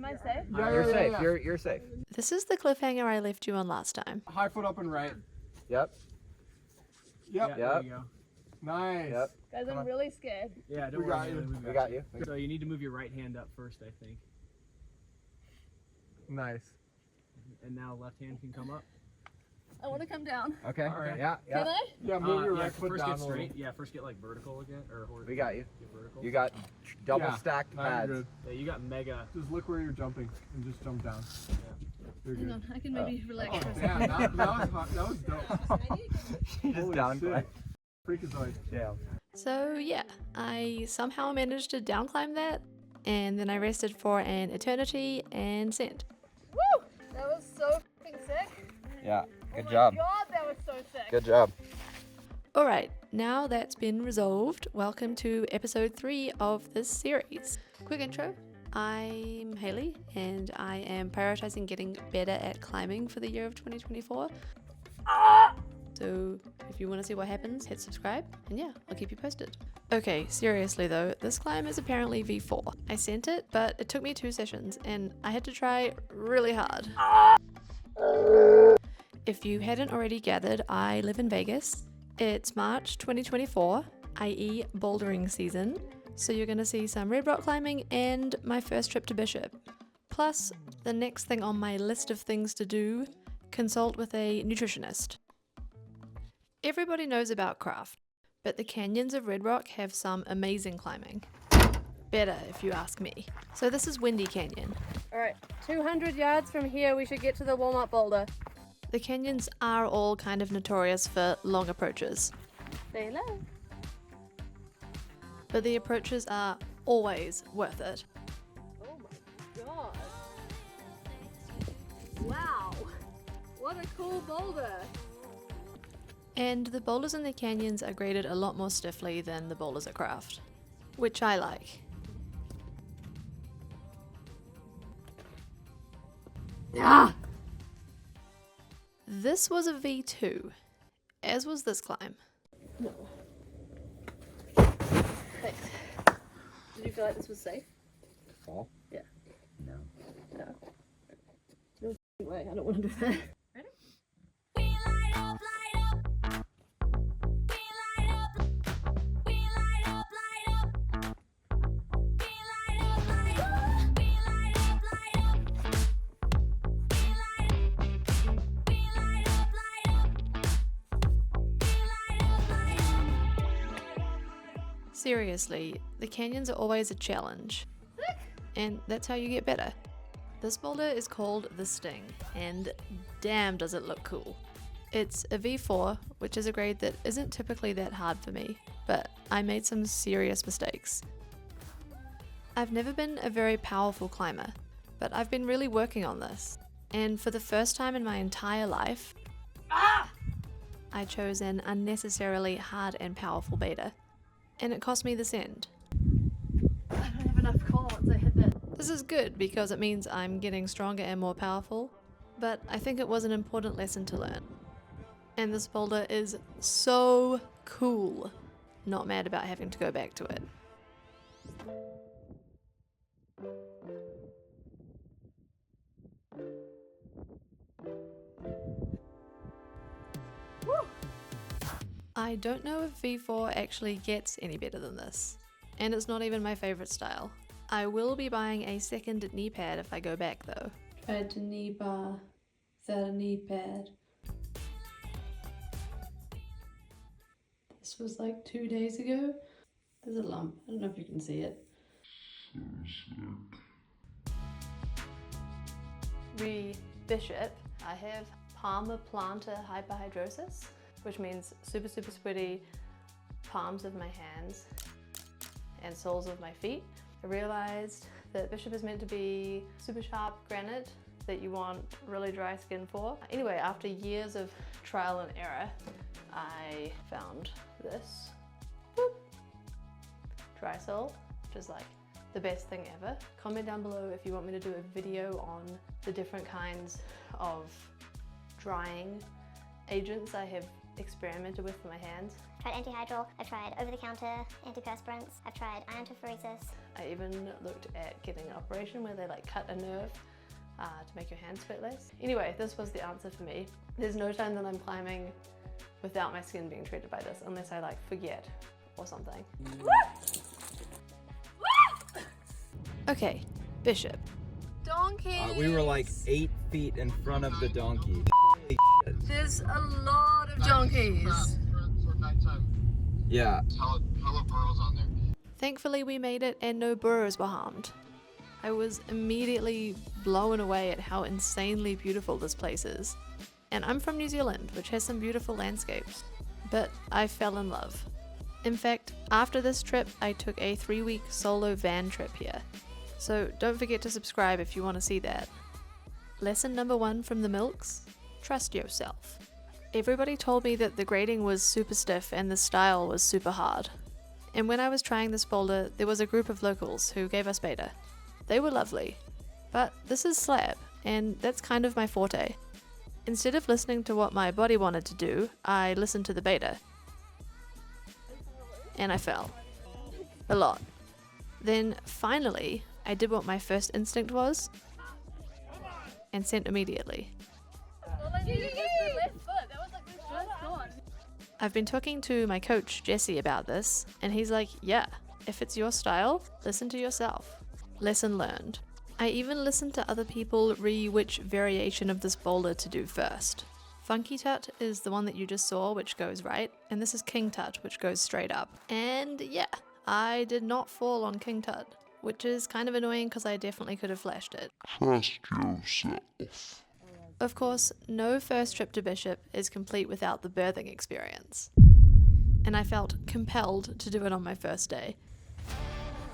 I safe? Yeah, You're safe. yeah. You're safe. This is the cliffhanger I left you on last time. High foot up and right. Yep. Yep. Yeah. There you go. Nice. Yep. Guys, Come I'm on. really scared. Yeah, don't We worry. got you. man, We got you. So you need to move your right hand up first, I think. Nice. And now left hand can come up. I want to come down. Okay. All right. Yeah. Can Yeah. I? Yeah, move your Yeah, right foot first down get a little. straight. Yeah, first get like vertical again, or We got you. get vertical. You got double Yeah. stacked Now you're pads. good. Yeah, you got mega. Just look where you're jumping and just jump down. You're Hang good. on, I can maybe relax Oh, for a damn, second. that was hot. That was dope. She just Holy down shit. Freakazoid. Yeah. So yeah, I somehow managed to down climb that, and then I rested for an eternity and sent. Woo! That was so f***ing sick. Yeah. Oh Good my job. God, that was so sick. Good job. Alright, now that's been resolved, welcome to episode 3 of this series. Quick intro. I'm Hayley, and I am prioritizing getting better at climbing for the year of 2024. So if you want to see what happens, hit subscribe, and yeah, I'll keep you posted. Okay, seriously though, this climb is apparently V4. I sent it, but it took me 2 sessions, and I had to try really hard. If you hadn't already gathered, I live in Vegas. It's March 2024, i.e. bouldering season, so you're gonna see some red rock climbing and my first trip to Bishop. Plus, the next thing on my list of things to do, consult with a nutritionist. Everybody knows about craft, but the canyons of Red Rock have some amazing climbing. Better, if you ask me. So this is Windy Canyon. Alright, 200 yards from here, we should get to the warm-up boulder. The canyons are all kind of notorious for long approaches, Say hello. but the approaches are always worth it. Oh my God. Wow. What a cool boulder. And the boulders in the canyons are graded a lot more stiffly than the boulders at Craft, which I like. Ah! This was a V2, as was this climb. No. Thanks. Did you feel like this was safe? Fall? Yeah. No. No. No way, I don't want to do that. Seriously, the canyons are always a challenge, and that's how you get better. This boulder is called the Sting, and damn does it look cool. It's a V4, which is a grade that isn't typically that hard for me, but I made some serious mistakes. I've never been a very powerful climber, but I've been really working on this, and for the first time in my entire life, I chose an unnecessarily hard and powerful beta. And it cost me this end. I don't have enough core once I hit that. This is good because it means I'm getting stronger and more powerful, but I think it was an important lesson to learn. And this boulder is so cool. Not mad about having to go back to it. I don't know if V4 actually gets any better than this, and it's not even my favorite style. I will be buying a second knee pad if I go back though. Tried to knee bar, without a knee pad. This was like 2 days ago. There's a lump, I don't know if you can see it. Bishop, I have palmar plantar hyperhidrosis, which means super sweaty palms of my hands and soles of my feet. I realized that Bishop is meant to be super sharp granite that you want really dry skin for. Anyway, after years of trial and error, I found this. Boop. Dry sole, which is like the best thing ever. Comment down below if you want me to do a video on the different kinds of drying agents I have experimented with for my hands. I've tried antihydral, I've tried over-the-counter antiperspirants, I've tried iontophoresis. I even looked at getting an operation where they like cut a nerve to make your hands sweat less. Anyway, this was the answer for me. There's no time that I'm climbing without my skin being treated by this, unless I like forget or something. Okay, Bishop. Donkey! We were like 8 feet in front of the donkey. There's a lot of donkeys. Yeah. Thankfully we made it and no burros were harmed. I was immediately blown away at how insanely beautiful this place is. And I'm from New Zealand, which has some beautiful landscapes. But I fell in love. In fact, after this trip, I took a 3-week solo van trip here. So don't forget to subscribe if you want to see that. Lesson number 1 from the Milks: trust yourself. Everybody told me that the grading was super stiff and the style was super hard. And when I was trying this boulder, there was a group of locals who gave us beta. They were lovely. But this is slab, and that's kind of my forte. Instead of listening to what my body wanted to do, I listened to the beta. And I fell. A lot. Then, finally, I did what my first instinct was, and sent immediately. I've been talking to my coach, Jesse, about this, and he's like, yeah, if it's your style, listen to yourself. Lesson learned. I even listened to other people which variation of this boulder to do first. Funky Tut is the one that you just saw, which goes right, and this is King Tut, which goes straight up. And yeah, I did not fall on King Tut, which is kind of annoying because I definitely could have flashed it. Trust yourself. Of course, no first trip to Bishop is complete without the birthing experience. And I felt compelled to do it on my first day.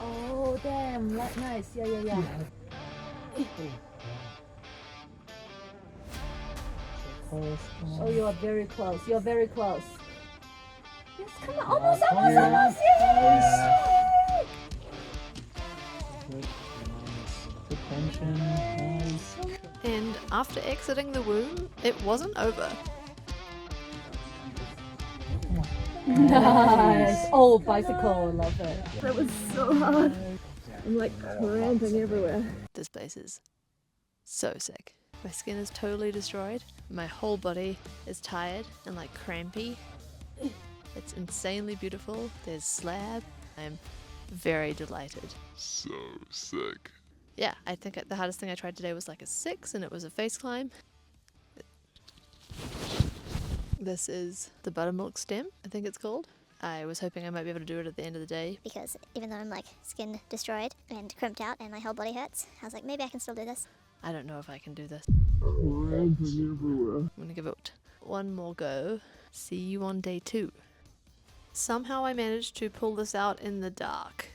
Oh, damn, that's nice. Yeah. Oh, you are very close. You're very close. Yes, come on. Almost. Yes! Good tension. Nice. And after exiting the womb, it wasn't over. Nice. Oh, bicycle. I love it. That was so hard. I'm like cramping everywhere. This place is so sick. My skin is totally destroyed. My whole body is tired and like crampy. It's insanely beautiful. There's slab. I'm very delighted. So sick. Yeah, I think the hardest thing I tried today was like a 6 and it was a face climb. This is the buttermilk stem, I think it's called. I was hoping I might be able to do it at the end of the day. Because even though I'm like skin destroyed and crimped out and my whole body hurts, I was like, maybe I can still do this. I don't know if I can do this. I'm gonna give it one more go. See you on day 2. Somehow I managed to pull this out in the dark.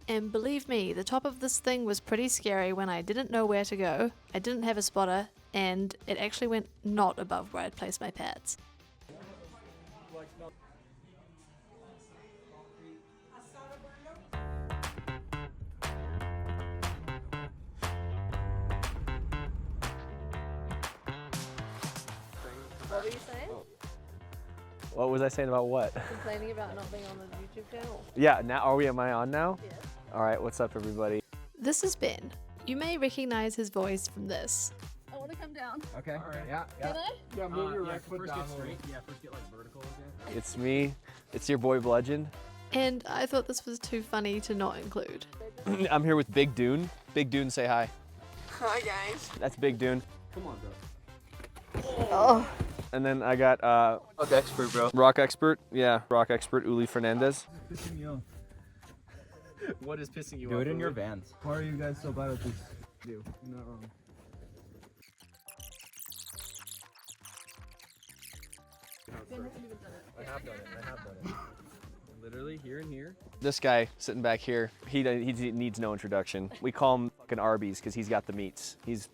And believe me, the top of this thing was pretty scary when I didn't know where to go, I didn't have a spotter, and it actually went not above where I'd placed my pads. What were you saying? What was I saying about what? Complaining about not being on the YouTube channel. Yeah, now am I on now? Yes. All right, what's up everybody? This is Ben. You may recognize his voice from this. I want to come down. Okay. All right. Yeah. Can I? Yeah, move your Yeah, right foot first down get a little. straight. Yeah, first get like vertical again. It's me. It's your boy Bludgeon. And I thought this was too funny to not include. I'm here with Big Dune. Big Dune, say hi. Hi, guys. That's Big Dune. Come on, bro. Oh. And then I got Rock expert, bro. Rock Expert. Yeah, Rock Expert Uli Fernandez. Pissing you off. What is pissing you Do off? it in your Uli? vans. Why are you guys so bad at this? You're not wrong. I have done it. Literally here and here. This guy sitting back here, he needs no introduction. We call him fucking Arby's because he's got the meats. He's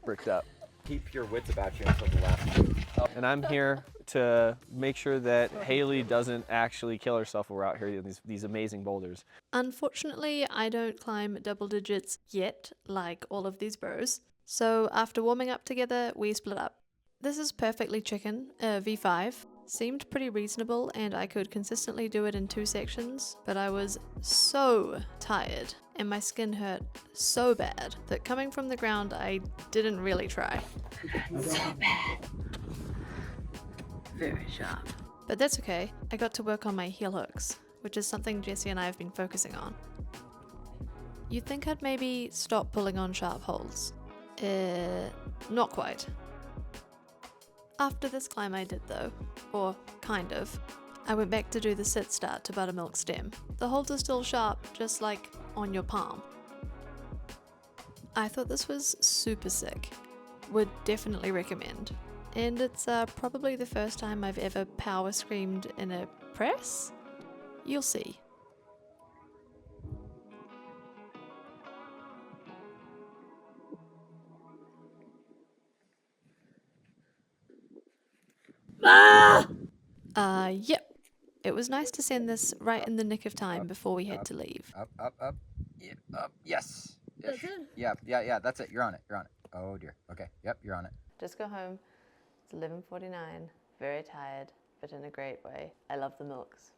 bricked up. Keep your wits about you until the last minute. And I'm here to make sure that Haley doesn't actually kill herself while we're out here in these amazing boulders. Unfortunately, I don't climb double digits yet, like all of these bros. So after warming up together, we split up. This is Perfectly Chicken, V5. seemed pretty reasonable and I could consistently do it in 2 sections, but I was so tired and my skin hurt so bad that coming from the ground I didn't really try. So bad. Very sharp. But that's okay, I got to work on my heel hooks, which is something Jessie and I have been focusing on. You'd think I'd maybe stop pulling on sharp holes. Not quite. After this climb I did though, or kind of. I went back to do the sit start to buttermilk stem. The holes are still sharp, just like on your palm. I thought this was super sick. Would definitely recommend. And it's probably the first time I've ever power screamed in a press? You'll see. Yep. It was nice to send this right in the nick of time before we had to leave. Up. Yeah, up. Yes. That's it? Yeah. That's it. You're on it. Oh dear. Okay. Yep, you're on it. Just go home. It's 11:49. Very tired, but in a great way. I love the milks.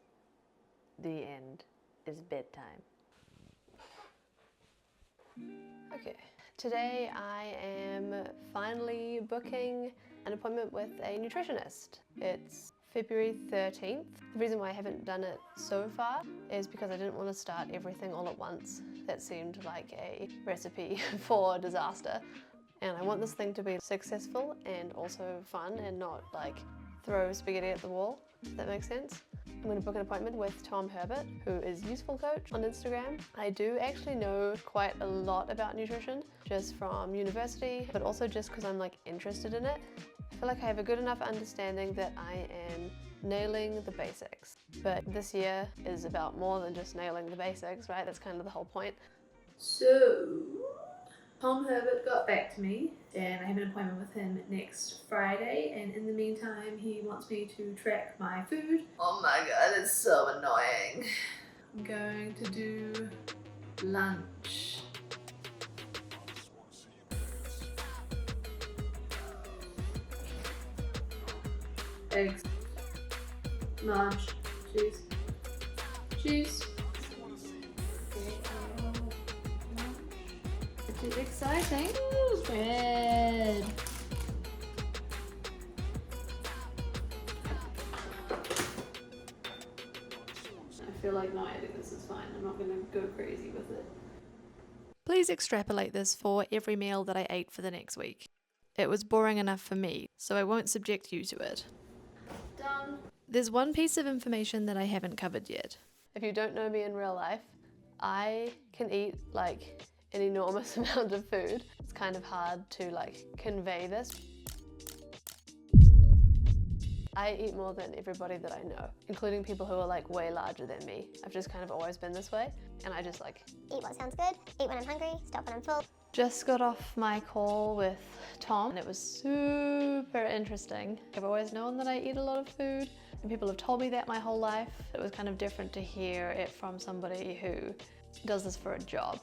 The end is bedtime. Okay. Today I am finally booking an appointment with a nutritionist. It's February 13th. The reason why I haven't done it so far is because I didn't want to start everything all at once. That seemed like a recipe for disaster. And I want this thing to be successful and also fun and not like throw spaghetti at the wall, if that makes sense. I'm going to book an appointment with Tom Herbert, who is Useful Coach on Instagram. I do actually know quite a lot about nutrition, just from university, but also just because I'm like interested in it. I feel like I have a good enough understanding that I am nailing the basics. But this year is about more than just nailing the basics, right? That's kind of the whole point. So, Tom Herbert got back to me and I have an appointment with him next Friday, and in the meantime he wants me to track my food. Oh my god, it's so annoying. I'm going to do lunch. Eggs, large, cheese. It's exciting. Ooh, bread. I feel like not adding this is fine. I'm not going to go crazy with it. Please extrapolate this for every meal that I ate for the next week. It was boring enough for me, so I won't subject you to it. Done. There's one piece of information that I haven't covered yet. If you don't know me in real life, I can eat like an enormous amount of food. It's kind of hard to like convey this. I eat more than everybody that I know, including people who are like way larger than me. I've just kind of always been this way, and I just like Eat what sounds good, eat when I'm hungry, stop when I'm full. just got off my call with Tom and it was super interesting. I've always known that I eat a lot of food and people have told me that my whole life. It was kind of different to hear it from somebody who does this for a job.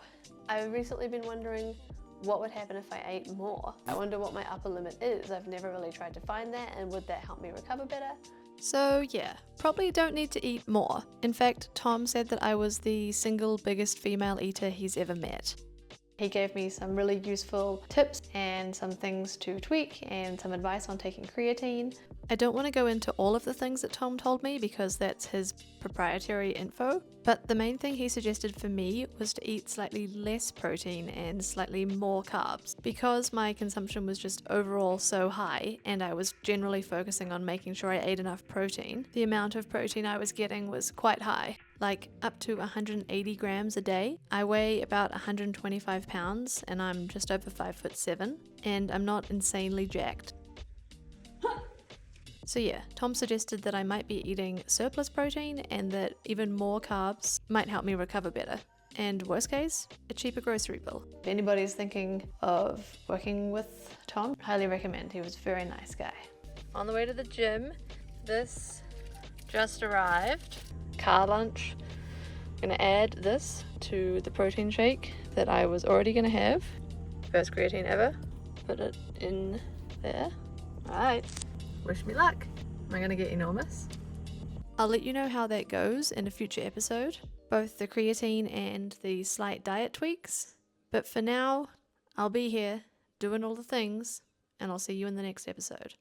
I've recently been wondering what would happen if I ate more. I wonder what my upper limit is. I've never really tried to find that, and would that help me recover better? So yeah, probably don't need to eat more. In fact, Tom said that I was the single biggest female eater he's ever met. He gave me some really useful tips and some things to tweak and some advice on taking creatine. I don't want to go into all of the things that Tom told me because that's his proprietary info, but the main thing he suggested for me was to eat slightly less protein and slightly more carbs. Because my consumption was just overall so high and I was generally focusing on making sure I ate enough protein, the amount of protein I was getting was quite high, like up to 180 grams a day. I weigh about 125 pounds and I'm just over 5'7", and I'm not insanely jacked. So yeah, Tom suggested that I might be eating surplus protein and that even more carbs might help me recover better. And worst case, a cheaper grocery bill. If anybody's thinking of working with Tom, highly recommend. He was a very nice guy. On the way to the gym, this just arrived. Car lunch. I'm gonna add this to the protein shake that I was already gonna have. First creatine ever. Put it in there. Alright. Wish me luck. Am I gonna get enormous? I'll let you know how that goes in a future episode, both the creatine and the slight diet tweaks. But for now, I'll be here doing all the things, and I'll see you in the next episode.